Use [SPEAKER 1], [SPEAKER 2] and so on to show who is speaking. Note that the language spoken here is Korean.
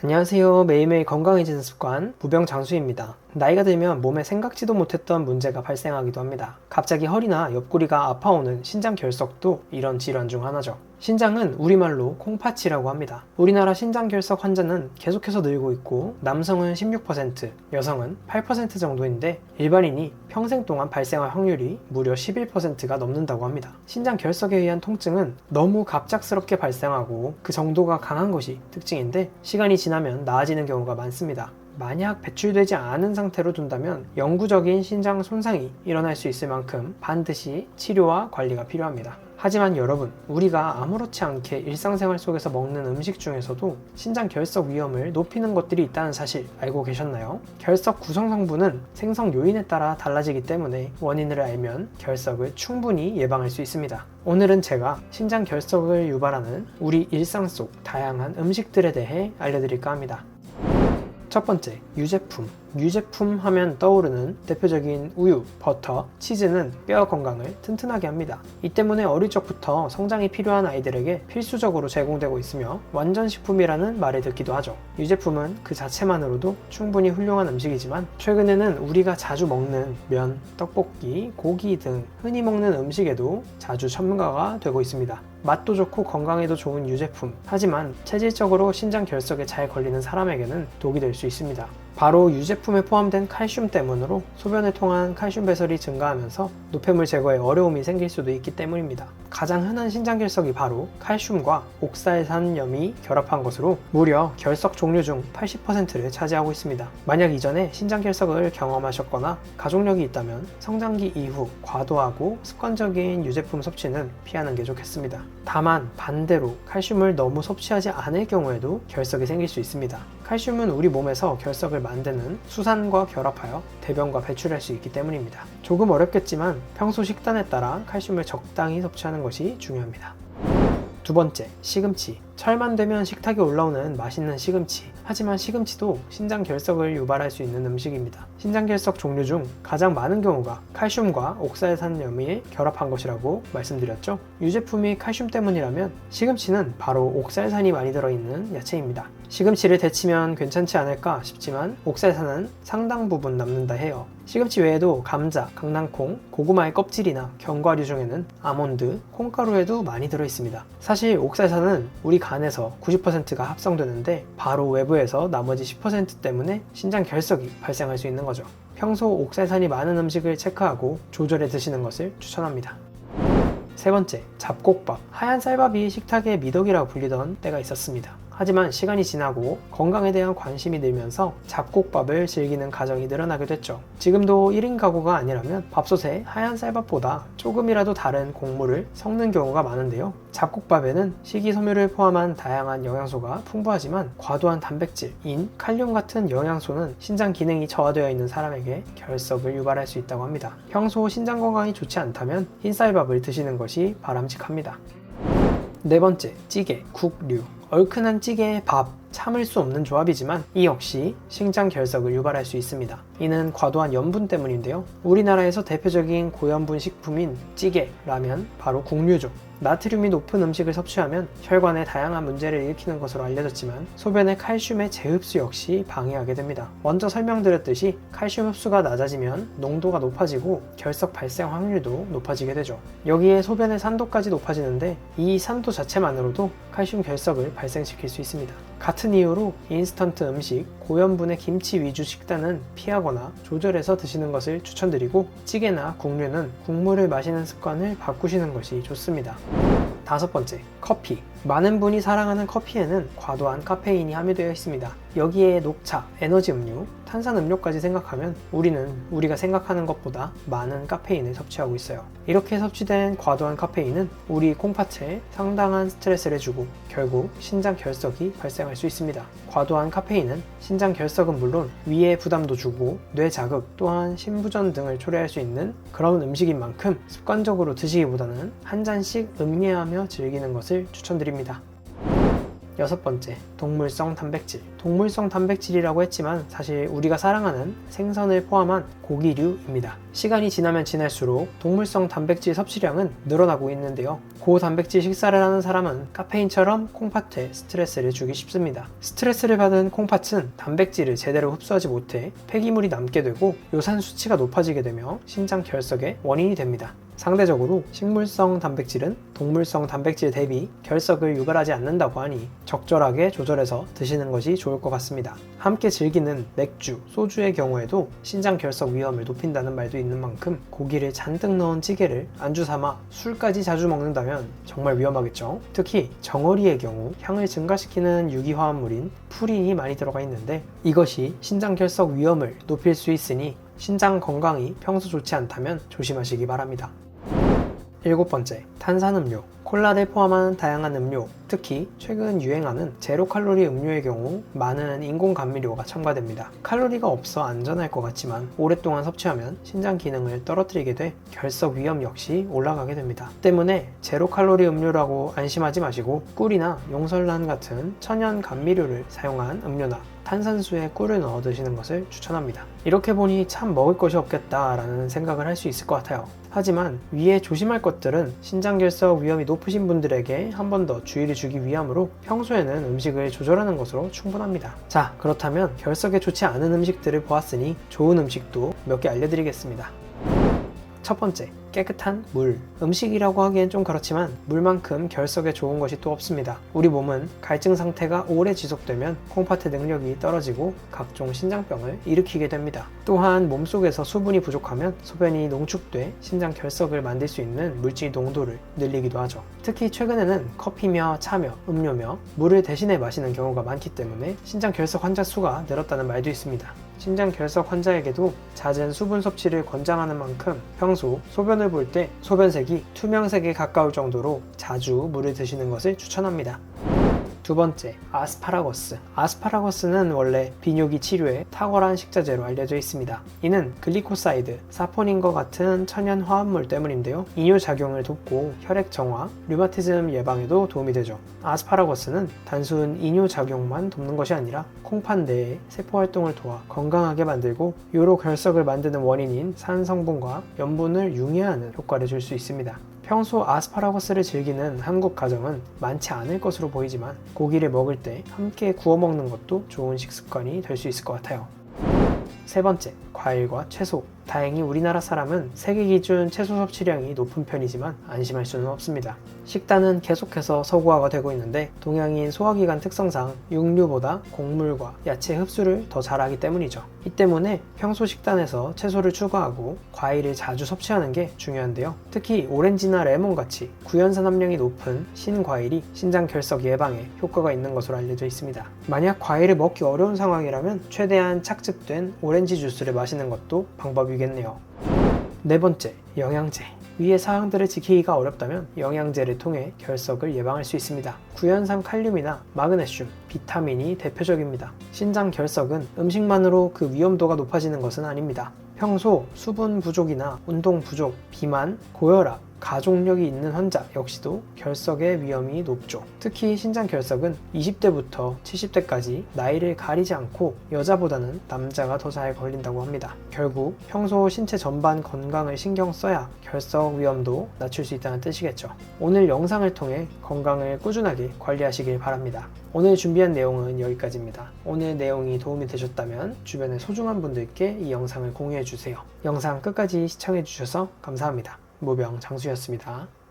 [SPEAKER 1] 안녕하세요. 매일매일 건강해지는 습관 무병장수입니다. 나이가 들면 몸에 생각지도 못했던 문제가 발생하기도 합니다. 갑자기 허리나 옆구리가 아파오는 신장결석도 이런 질환 중 하나죠. 신장은 우리말로 콩팥이라고 합니다. 우리나라 신장결석 환자는 계속해서 늘고 있고 남성은 16%, 여성은 8% 정도인데 일반인이 평생 동안 발생할 확률이 무려 11%가 넘는다고 합니다. 신장결석에 의한 통증은 너무 갑작스럽게 발생하고 그 정도가 강한 것이 특징인데 시간이 지나면 나아지는 경우가 많습니다. 만약 배출되지 않은 상태로 둔다면 영구적인 신장 손상이 일어날 수 있을 만큼 반드시 치료와 관리가 필요합니다. 하지만 여러분, 우리가 아무렇지 않게 일상생활 속에서 먹는 음식 중에서도 신장 결석 위험을 높이는 것들이 있다는 사실 알고 계셨나요? 결석 구성 성분은 생성 요인에 따라 달라지기 때문에 원인을 알면 결석을 충분히 예방할 수 있습니다. 오늘은 제가 신장 결석을 유발하는 우리 일상 속 다양한 음식들에 대해 알려드릴까 합니다. 첫 번째, 유제품. 유제품 하면 떠오르는 대표적인 우유, 버터, 치즈는 뼈 건강을 튼튼하게 합니다. 이 때문에 어릴 적부터 성장이 필요한 아이들에게 필수적으로 제공되고 있으며 완전식품이라는 말을 듣기도 하죠. 유제품은 그 자체만으로도 충분히 훌륭한 음식이지만 최근에는 우리가 자주 먹는 면, 떡볶이, 고기 등 흔히 먹는 음식에도 자주 첨가가 되고 있습니다. 맛도 좋고 건강에도 좋은 유제품. 하지만 체질적으로 신장 결석에 잘 걸리는 사람에게는 독이 될 수 있습니다. 바로 유제품에 포함된 칼슘 때문으로 소변을 통한 칼슘 배설이 증가하면서 노폐물 제거에 어려움이 생길 수도 있기 때문입니다. 가장 흔한 신장결석이 바로 칼슘과 옥살산염이 결합한 것으로 무려 결석 종류 중 80%를 차지하고 있습니다. 만약 이전에 신장결석을 경험하셨거나 가족력이 있다면 성장기 이후 과도하고 습관적인 유제품 섭취는 피하는 게 좋겠습니다. 다만 반대로 칼슘을 너무 섭취하지 않을 경우에도 결석이 생길 수 있습니다. 칼슘은 우리 몸에서 결석을 만드는 수산과 결합하여 대변과 배출할 수 있기 때문입니다. 조금 어렵겠지만 평소 식단에 따라 칼슘을 적당히 섭취하는 것이 중요합니다. 두 번째, 시금치. 철만 되면 식탁에 올라오는 맛있는 시금치. 하지만 시금치도 신장결석을 유발할 수 있는 음식입니다. 신장결석 종류 중 가장 많은 경우가 칼슘과 옥살산염이 결합한 것이라고 말씀드렸죠. 유제품이 칼슘 때문이라면 시금치는 바로 옥살산이 많이 들어있는 야채입니다. 시금치를 데치면 괜찮지 않을까 싶지만 옥살산은 상당 부분 남는다 해요. 시금치 외에도 감자, 강낭콩, 고구마의 껍질이나 견과류 중에는 아몬드, 콩가루에도 많이 들어있습니다. 사실 옥살산은 우리 간에서 90%가 합성되는데 바로 외부에서 나머지 10% 때문에 신장 결석이 발생할 수 있는 거죠. 평소 옥살산이 많은 음식을 체크하고 조절해 드시는 것을 추천합니다. 세 번째, 잡곡밥. 하얀 쌀밥이 식탁의 미덕이라고 불리던 때가 있었습니다. 하지만 시간이 지나고 건강에 대한 관심이 늘면서 잡곡밥을 즐기는 가정이 늘어나게 됐죠. 지금도 1인 가구가 아니라면 밥솥에 하얀 쌀밥보다 조금이라도 다른 곡물을 섞는 경우가 많은데요. 잡곡밥에는 식이섬유를 포함한 다양한 영양소가 풍부하지만 과도한 단백질, 인, 칼륨 같은 영양소는 신장 기능이 저하되어 있는 사람에게 결석을 유발할 수 있다고 합니다. 평소 신장 건강이 좋지 않다면 흰쌀밥을 드시는 것이 바람직합니다. 네 번째, 찌개, 국류. 얼큰한 찌개에 밥, 참을 수 없는 조합이지만 이 역시 신장 결석을 유발할 수 있습니다. 이는 과도한 염분 때문인데요. 우리나라에서 대표적인 고염분 식품인 찌개, 라면, 바로 국류죠. 나트륨이 높은 음식을 섭취하면 혈관에 다양한 문제를 일으키는 것으로 알려졌지만 소변의 칼슘의 재흡수 역시 방해하게 됩니다. 먼저 설명드렸듯이 칼슘 흡수가 낮아지면 농도가 높아지고 결석 발생 확률도 높아지게 되죠. 여기에 소변의 산도까지 높아지는데 이 산도 자체만으로도 칼슘 결석을 발생시킬 수 있습니다. 같은 이유로 인스턴트 음식, 고염분의 김치 위주 식단은 피하거나 조절해서 드시는 것을 추천드리고 찌개나 국류는 국물을 마시는 습관을 바꾸시는 것이 좋습니다. 다섯 번째, 커피. 많은 분이 사랑하는 커피에는 과도한 카페인이 함유되어 있습니다. 여기에 녹차, 에너지 음료, 탄산 음료까지 생각하면 우리는 우리가 생각하는 것보다 많은 카페인을 섭취하고 있어요. 이렇게 섭취된 과도한 카페인은 우리 콩팥에 상당한 스트레스를 주고 결국 신장 결석이 발생할 수 있습니다. 과도한 카페인은 신장 결석은 물론 위에 부담도 주고 뇌 자극 또한 심부전 등을 초래할 수 있는 그런 음식인 만큼 습관적으로 드시기보다는 한 잔씩 음미하며 즐기는 것을 추천드립니다. 6번째, 동물성 단백질. 동물성 단백질이라고 했지만 사실 우리가 사랑하는 생선을 포함한 고기류입니다. 시간이 지나면 지날수록 동물성 단백질 섭취량은 늘어나고 있는데요. 고단백질 식사를 하는 사람은 카페인처럼 콩팥에 스트레스를 주기 쉽습니다. 스트레스를 받은 콩팥은 단백질을 제대로 흡수하지 못해 폐기물이 남게 되고 요산 수치가 높아지게 되며 신장 결석의 원인이 됩니다. 상대적으로 식물성 단백질은 동물성 단백질 대비 결석을 유발하지 않는다고 하니 적절하게 조절해서 드시는 것이 좋을 것 같습니다. 함께 즐기는 맥주, 소주의 경우에도 신장 결석 위험을 높인다는 말도 있는 만큼 고기를 잔뜩 넣은 찌개를 안주 삼아 술까지 자주 먹는다면 정말 위험하겠죠. 특히 정어리의 경우 향을 증가시키는 유기화합물인 푸린이 많이 들어가 있는데 이것이 신장 결석 위험을 높일 수 있으니 신장 건강이 평소 좋지 않다면 조심하시기 바랍니다. 7번째, 탄산음료. 콜라를 포함한 다양한 음료, 특히 최근 유행하는 제로 칼로리 음료의 경우 많은 인공 감미료가 첨가됩니다. 칼로리가 없어 안전할 것 같지만 오랫동안 섭취하면 신장 기능을 떨어뜨리게 돼 결석 위험 역시 올라가게 됩니다. 때문에 제로 칼로리 음료라고 안심하지 마시고 꿀이나 용설란 같은 천연 감미료를 사용한 음료나 탄산수에 꿀을 넣어 드시는 것을 추천합니다. 이렇게 보니 참 먹을 것이 없겠다라는 생각을 할 수 있을 것 같아요. 하지만 위에 조심할 것들은 신장 결석 위험이 높으신 분들에게 한 번 더 주의를 주기 위함으로 평소에는 음식을 조절하는 것으로 충분합니다. 자, 그렇다면 결석에 좋지 않은 음식들을 보았으니 좋은 음식도 몇 개 알려드리겠습니다. 첫 번째, 깨끗한 물. 음식이라고 하기엔 좀 그렇지만 물만큼 결석에 좋은 것이 또 없습니다. 우리 몸은 갈증 상태가 오래 지속되면 콩팥의 능력이 떨어지고 각종 신장병을 일으키게 됩니다. 또한 몸속에서 수분이 부족하면 소변이 농축돼 신장 결석을 만들 수 있는 물질 농도를 늘리기도 하죠. 특히 최근에는 커피며 차며 음료며 물을 대신에 마시는 경우가 많기 때문에 신장 결석 환자 수가 늘었다는 말도 있습니다. 신장 결석 환자에게도 잦은 수분 섭취를 권장하는 만큼 평소 소변을 볼 때 소변색이 투명색에 가까울 정도로 자주 물을 드시는 것을 추천합니다. 두 번째, 아스파라거스. 아스파라거스는 원래 비뇨기 치료에 탁월한 식자재로 알려져 있습니다. 이는 글리코사이드, 사포닌과 같은 천연 화합물 때문인데요. 이뇨작용을 돕고 혈액 정화, 류마티즘 예방에도 도움이 되죠. 아스파라거스는 단순 이뇨작용만 돕는 것이 아니라 콩팥 내의 세포활동을 도와 건강하게 만들고 요로 결석을 만드는 원인인 산 성분과 염분을 융해하는 효과를 줄 수 있습니다. 평소 아스파라거스를 즐기는 한국 가정은 많지 않을 것으로 보이지만 고기를 먹을 때 함께 구워 먹는 것도 좋은 식습관이 될 수 있을 것 같아요. 세 번째, 과일과 채소. 다행히 우리나라 사람은 세계 기준 채소 섭취량이 높은 편이지만 안심할 수는 없습니다. 식단은 계속해서 서구화가 되고 있는데 동양인 소화기관 특성상 육류보다 곡물과 야채 흡수를 더 잘하기 때문이죠. 이 때문에 평소 식단에서 채소를 추가하고 과일을 자주 섭취하는 게 중요한데요. 특히 오렌지나 레몬같이 구연산 함량이 높은 신과일이 신장 결석 예방에 효과가 있는 것으로 알려져 있습니다. 만약 과일을 먹기 어려운 상황이라면 최대한 착즙된 오렌지 주스를 마시는 것도 방법이겠네요. 네 번째, 영양제. 위의 사항들을 지키기가 어렵다면 영양제를 통해 결석을 예방할 수 있습니다. 구연산 칼륨이나 마그네슘, 비타민이 대표적입니다. 신장 결석은 음식만으로 그 위험도가 높아지는 것은 아닙니다. 평소 수분 부족이나 운동 부족, 비만, 고혈압, 가족력이 있는 환자 역시도 결석의 위험이 높죠. 특히 신장 결석은 20대부터 70대까지 나이를 가리지 않고 여자보다는 남자가 더 잘 걸린다고 합니다. 결국 평소 신체 전반 건강을 신경 써야 결석 위험도 낮출 수 있다는 뜻이겠죠. 오늘 영상을 통해 건강을 꾸준하게 관리하시길 바랍니다. 오늘 준비한 내용은 여기까지입니다. 오늘 내용이 도움이 되셨다면 주변의 소중한 분들께 이 영상을 공유해 주세요. 영상 끝까지 시청해 주셔서 감사합니다. 무병장수였습니다.